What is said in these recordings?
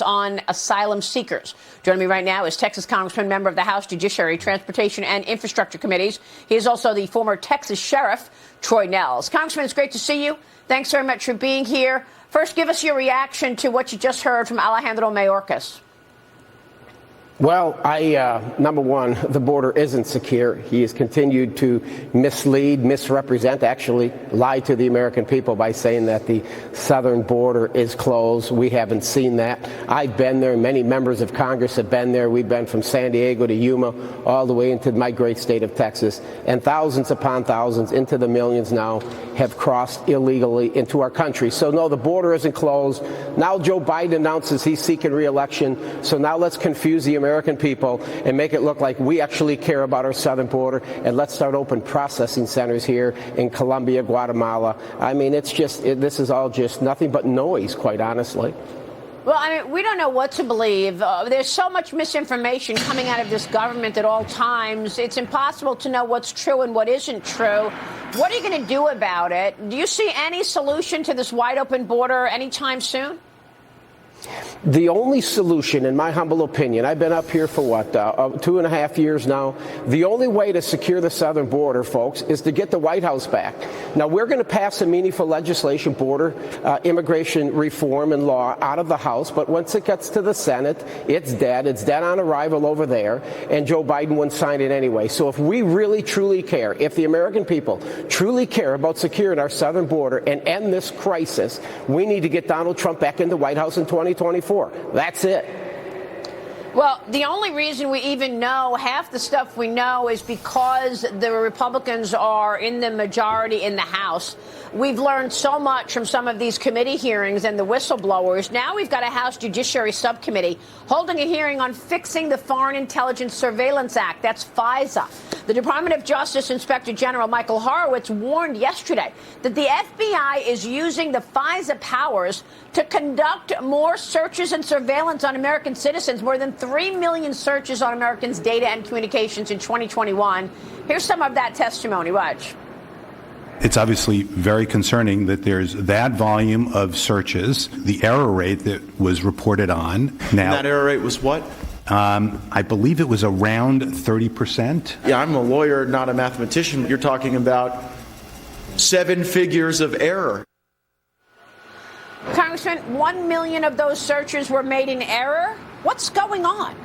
on asylum seekers. Joining me right now is Texas Congressman, member of the House Judiciary, Transportation and Infrastructure Committees. He is also the former Texas Sheriff, Troy Nehls. Congressman, it's great to see you. Thanks very much for being here. First, give us your reaction to what you just heard from Alejandro Mayorkas. Well, number one, the border isn't secure. He has continued to mislead, misrepresent, actually lie to the American people by saying that the southern border is closed. We haven't seen that. I've been there. Many members of Congress have been there. We've been from San Diego to Yuma, all the way into my great state of Texas. And thousands upon thousands, into the millions now, have crossed illegally into our country. So, no, the border isn't closed. Now Joe Biden announces he's seeking re-election. So now let's confuse the American people and make it look like we actually care about our southern border, and let's start open processing centers here in Colombia, Guatemala. I mean, this is all just nothing but noise, quite honestly. Well, I mean, we don't know what to believe. There's so much misinformation coming out of this government at all times. It's impossible to know what's true and what isn't true. What are you going to do about it? Do you see any solution to this wide open border anytime soon? The only solution, in my humble opinion, I've been up here for 2.5 years now. The only way to secure the southern border, folks, is to get the White House back. Now, we're going to pass some meaningful legislation, border immigration reform and law, out of the House. But once it gets to the Senate, it's dead. It's dead on arrival over there. And Joe Biden wouldn't sign it anyway. So if we really, truly care, if the American people truly care about securing our southern border and end this crisis, we need to get Donald Trump back in the White House in 2024. That's it. Well, the only reason we even know half the stuff we know is because the Republicans are in the majority in the House. We've learned so much from some of these committee hearings and the whistleblowers. Now we've got a House Judiciary Subcommittee holding a hearing on fixing the Foreign Intelligence Surveillance Act. That's FISA. The Department of Justice Inspector General Michael Horowitz warned yesterday that the FBI is using the FISA powers to conduct more searches and surveillance on American citizens, more than 3 million searches on Americans' data and communications in 2021. Here's some of that testimony. Watch. It's obviously very concerning that there's that volume of searches, the error rate that was reported on. Now, and that error rate was what? I believe it was around 30%. Yeah, I'm a lawyer, not a mathematician. You're talking about 7 figures of error. Congressman, 1 million of those searches were made in error. What's going on?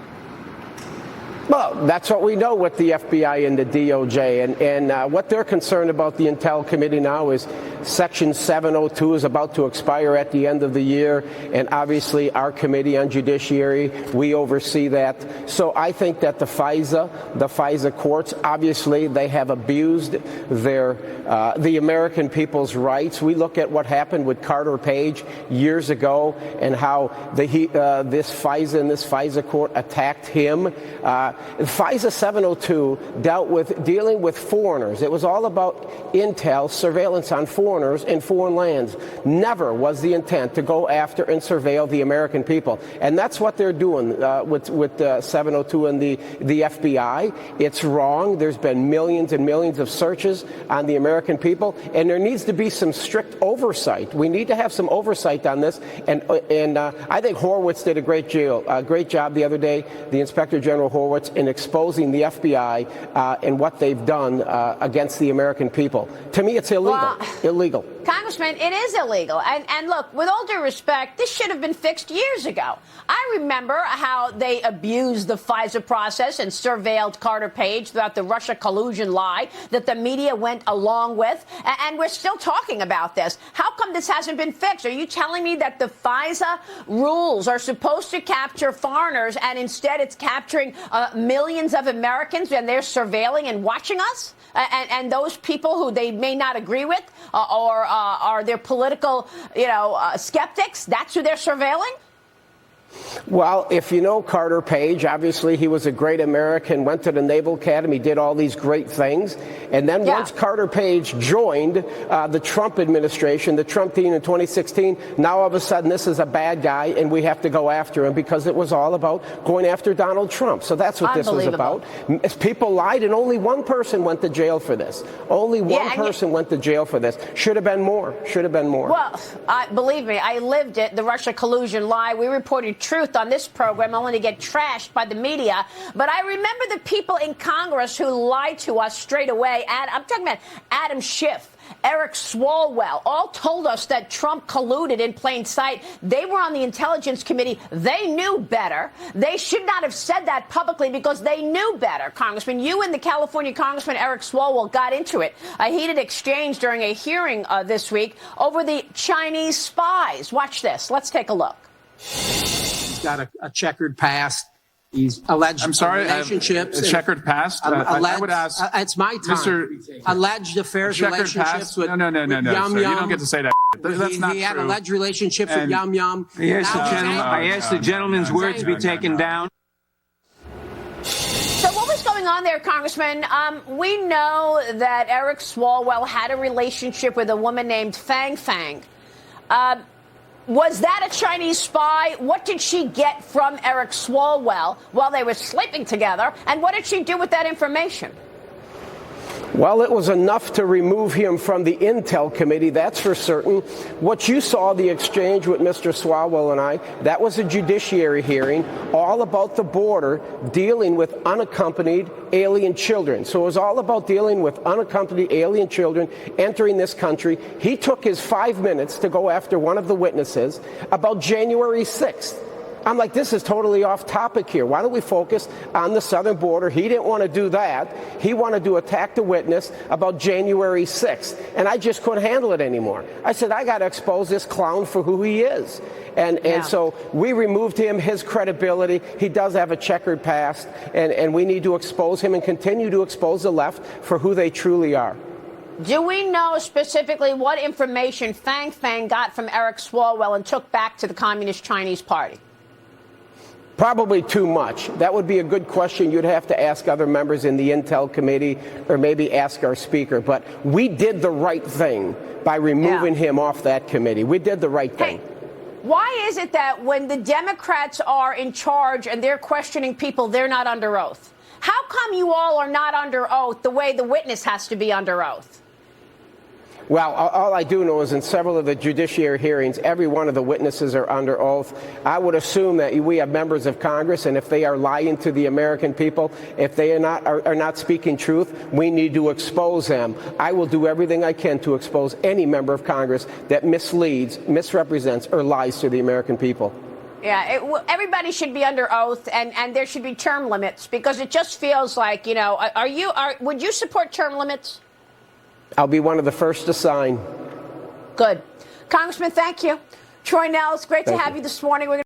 Well, that's what we know with the FBI and the DOJ. And what they're concerned about, the Intel Committee now, is Section 702 is about to expire at the end of the year. And obviously, our Committee on Judiciary, we oversee that. So I think that the FISA courts, obviously, they have abused the American people's rights. We look at what happened with Carter Page years ago and how this FISA and this FISA court attacked him. FISA 702 dealing with foreigners. It was all about intel surveillance on foreigners in foreign lands. Never was the intent to go after and surveil the American people. And that's what they're doing with 702 and the FBI. It's wrong. There's been millions and millions of searches on the American people, and there needs to be some strict oversight. We need to have some oversight on this. And I think Horowitz did a great job the other day, the Inspector General Horowitz, in exposing the FBI and what they've done against the American people. To me, it's illegal. Well, illegal. Congressman, it is illegal. And look, with all due respect, this should have been fixed years ago. I remember how they abused the FISA process and surveilled Carter Page throughout the Russia collusion lie that the media went along with. And we're still talking about this. How come this hasn't been fixed? Are you telling me that the FISA rules are supposed to capture foreigners and instead it's capturing millions of Americans and they're surveilling and watching us? And those people who they may not agree with or are their political, skeptics, that's who they're surveilling? Well, if you know Carter Page, obviously he was a great American, went to the Naval Academy, did all these great things. And then once Carter Page joined the Trump administration, the Trump team in 2016, now all of a sudden this is a bad guy and we have to go after him because it was all about going after Donald Trump. So that's what this was about. People lied and only one person went to jail for this. Only one person went to jail for this. Should have been more. Should have been more. Well, believe me, I lived it, the Russia collusion lie. We reported truth on this program only to get trashed by the media. But I remember the people in Congress who lied to us straight away. I'm talking about Adam Schiff, Eric Swalwell, all told us that Trump colluded in plain sight. They were on the Intelligence Committee. They knew better. They should not have said that publicly because they knew better, Congressman. You and the California Congressman Eric Swalwell got into it. A heated exchange during a hearing this week over the Chinese spies. Watch this. Let's take a look. He's got a checkered past. He's alleged relationships. A checkered past? I would ask. It's my time. Alleged affairs, relationships with No. Yum Sir, Yum. you don't get to say that. That's not true. He had alleged relationships with Yum Yum. I asked the gentleman's words to be taken down. So what was going on there, Congressman? We know that Eric Swalwell had a relationship with a woman named Fang Fang. Was that a Chinese spy? What did she get from Eric Swalwell while they were sleeping together? And what did she do with that information? Well, it was enough to remove him from the Intel Committee, that's for certain. What you saw, the exchange with Mr. Swalwell and I, that was a judiciary hearing all about the border dealing with unaccompanied alien children. So it was all about dealing with unaccompanied alien children entering this country. He took his 5 minutes to go after one of the witnesses about January 6th. I'm like, this is totally off topic here. Why don't we focus on the southern border? He didn't want to do that. He wanted to attack the witness about January 6th. And I just couldn't handle it anymore. I said, I got to expose this clown for who he is. And so we removed him, his credibility. He does have a checkered past. And we need to expose him and continue to expose the left for who they truly are. Do we know specifically what information Fang Fang got from Eric Swalwell and took back to the Communist Chinese Party? Probably too much. That would be a good question. You'd have to ask other members in the Intel Committee or maybe ask our speaker. But we did the right thing by removing him off that committee. We did the right thing. Hey, why is it that when the Democrats are in charge and they're questioning people, they're not under oath? How come you all are not under oath the way the witness has to be under oath? Well, all I do know is in several of the judiciary hearings, every one of the witnesses are under oath. I would assume that we have members of Congress, and if they are lying to the American people, if they are not speaking truth, we need to expose them. I will do everything I can to expose any member of Congress that misleads, misrepresents, or lies to the American people. Yeah, everybody should be under oath, and there should be term limits, because it just feels like, you know, would you support term limits? I'll be one of the first to sign. Good. Congressman, thank you. Troy Nehls, great to have you this morning.